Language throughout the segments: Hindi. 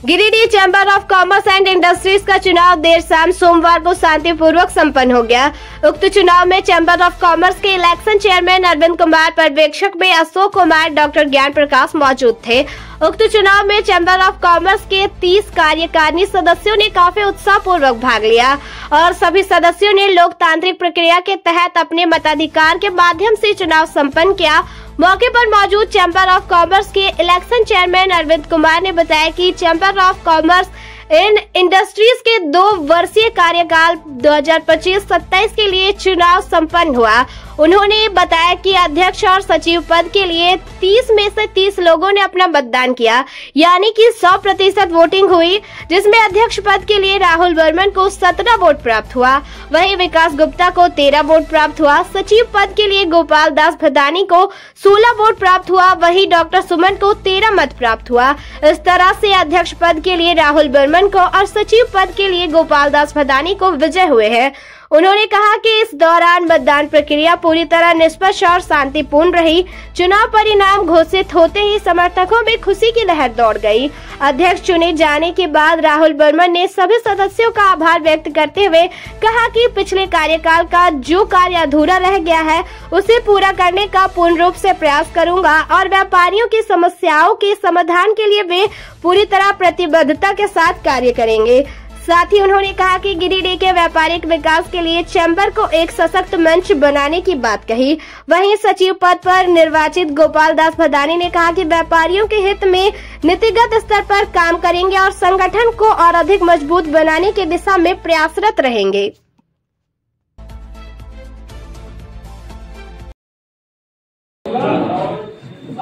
Giridih chamber of commerce and industries का चुनाव देर शाम सोमवार को शांतिपूर्वक संपन्न हो गया। उक्त चुनाव में चैम्बर ऑफ कॉमर्स के इलेक्शन चेयरमैन अरविंद कुमार, पर्यवेक्षक में अशोक कुमार, डॉक्टर ज्ञान प्रकाश मौजूद थे। उक्त चुनाव में चैम्बर ऑफ कॉमर्स के 30 कार्यकारिणी सदस्यों ने काफी उत्साह पूर्वक भाग लिया और सभी सदस्यों ने लोकतांत्रिक प्रक्रिया के तहत अपने मताधिकार के माध्यम से चुनाव संपन्न किया। मौके पर मौजूद चैम्बर ऑफ कॉमर्स के इलेक्शन चेयरमैन अरविंद कुमार ने बताया कि chamber of commerce and industries के 2 वर्षीय कार्यकाल 2025-27 के लिए चुनाव संपन्न हुआ। उन्होंने बताया कि अध्यक्ष और सचिव पद के लिए 30 में से 30 लोगों ने अपना मतदान किया, यानी कि 100% वोटिंग हुई, जिसमें अध्यक्ष पद के लिए राहुल वर्मन को 17 वोट प्राप्त हुआ। वहीं विकास गुप्ता को 13 वोट प्राप्त हुआ। सचिव पद के लिए गोपाल दास भदानी को 16 वोट प्राप्त हुआ। वहीं डॉक्टर सुमन को 13 मत प्राप्त हुआ। इस तरह से अध्यक्ष पद के लिए राहुल वर्मन को और सचिव पद के लिए गोपाल दास भदानी को विजय हुए हैं। उन्होंने कहा कि इस दौरान मतदान प्रक्रिया पूरी तरह निष्पक्ष और शांतिपूर्ण रही। चुनाव परिणाम घोषित होते ही समर्थकों में खुशी की लहर दौड़ गई। अध्यक्ष चुने जाने के बाद राहुल वर्मन ने सभी सदस्यों का आभार व्यक्त करते हुए कहा कि पिछले कार्यकाल का जो कार्य अधूरा रह गया है उसे पूरा करने का पूर्ण रूप से प्रयास करूंगा और व्यापारियों की समस्याओं के समाधान के लिए वे पूरी तरह प्रतिबद्धता के साथ कार्य करेंगे। साथ ही उन्होंने कहा कि गिरिडीह के व्यापारिक विकास के लिए चैम्बर को एक सशक्त मंच बनाने की बात कही। वहीं सचिव पद पर निर्वाचित गोपाल दास भदानी ने कहा कि व्यापारियों के हित में नीतिगत स्तर पर काम करेंगे और संगठन को और अधिक मजबूत बनाने की दिशा में प्रयासरत रहेंगे।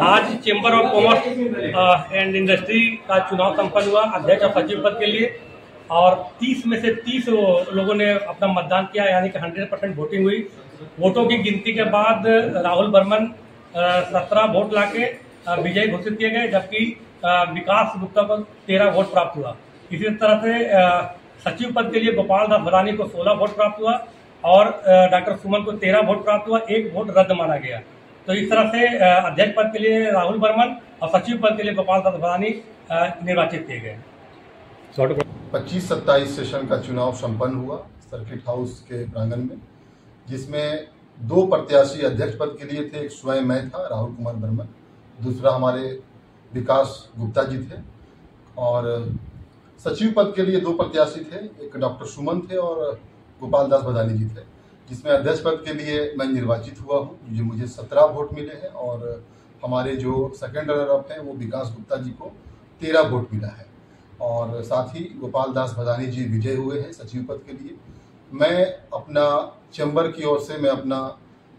आज chamber of commerce and industry का चुनाव संपन्न हुआ अध्यक्ष और सचिव पद के लिए, और 30 में से 30 लोगों ने अपना मतदान किया, यानी कि 100% वोटिंग हुई। वोटों की गिनती के बाद राहुल वर्मन 17 वोट लाके विजयी घोषित किए गए, जबकि विकास गुप्ता को 13 वोट प्राप्त हुआ। इसी तरह से सचिव पद के लिए गोपाल दास भदानी को 16 वोट प्राप्त हुआ और डॉक्टर सुमन को 13 वोट प्राप्त हुआ। 1 वोट रद्द माना गया। तो इस तरह से अध्यक्ष पद के लिए राहुल वर्मन और सचिव पद के लिए गोपाल दास भदानी निर्वाचित किए गए। 25-27 सेशन का चुनाव संपन्न हुआ सर्किट हाउस के प्रांगण में, जिसमें 2 प्रत्याशी अध्यक्ष पद के लिए थे। एक स्वयं मैं था, राहुल कुमार वर्मन, दूसरा हमारे विकास गुप्ता जी थे, और सचिव पद के लिए 2 प्रत्याशी थे, एक डॉक्टर सुमन थे और गोपाल दास भदानी जी थे, जिसमें अध्यक्ष पद के लिए मैं निर्वाचित हुआ हूँ। मुझे 17 वोट मिले हैं और हमारे जो सेकेंड रनर अप हैं वो विकास गुप्ता जी को 13 वोट मिला है, और साथ ही गोपाल दास भदानी जी विजय हुए हैं सचिव पद के लिए। मैं अपना चैम्बर की ओर से मैं अपना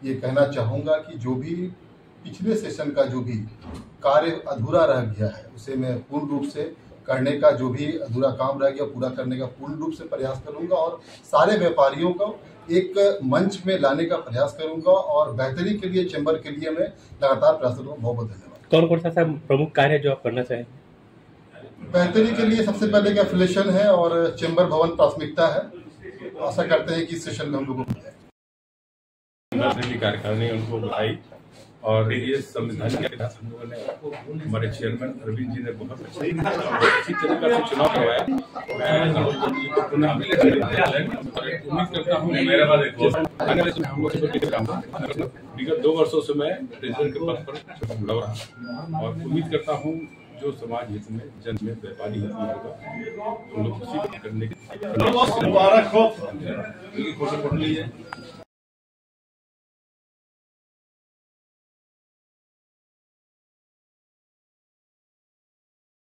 ये कहना चाहूँगा कि जो भी पिछले सेशन का जो भी कार्य अधूरा रह गया है उसे मैं पूर्ण रूप से करने का, जो भी अधूरा काम रह गया पूरा करने का पूर्ण रूप से प्रयास करूँगा और सारे व्यापारियों को एक मंच में लाने का प्रयास करूँगा और बेहतरी के लिए चैम्बर के लिए मैं लगातार प्रयास करूँगा। बहुत बहुत धन्यवाद। कौन कौन सा प्रमुख कार्य जो आप करना चाहेंगे? बेहतरी के लिए सबसे पहले का एफिलिएशन है और चैम्बर भवन प्राथमिकता है। आशा करते हैं कि इस सेशन में हम लोगों को कार्यकारिणी उनको बुलाई, और ये संविधान के तहत हम लोगों ने हमारे चेयरमैन अरविंद जी ने बहुत अच्छी तरीके से चुनाव करवाया। मैं उम्मीद करता हूँ विगत 2 वर्षों से मैं प्रेसिडेंट के पद पर लड़ रहा, और उम्मीद करता हूँ जो समाज हित में, जन में, व्यापारी हित में होगा, हम लोग उसी को करने की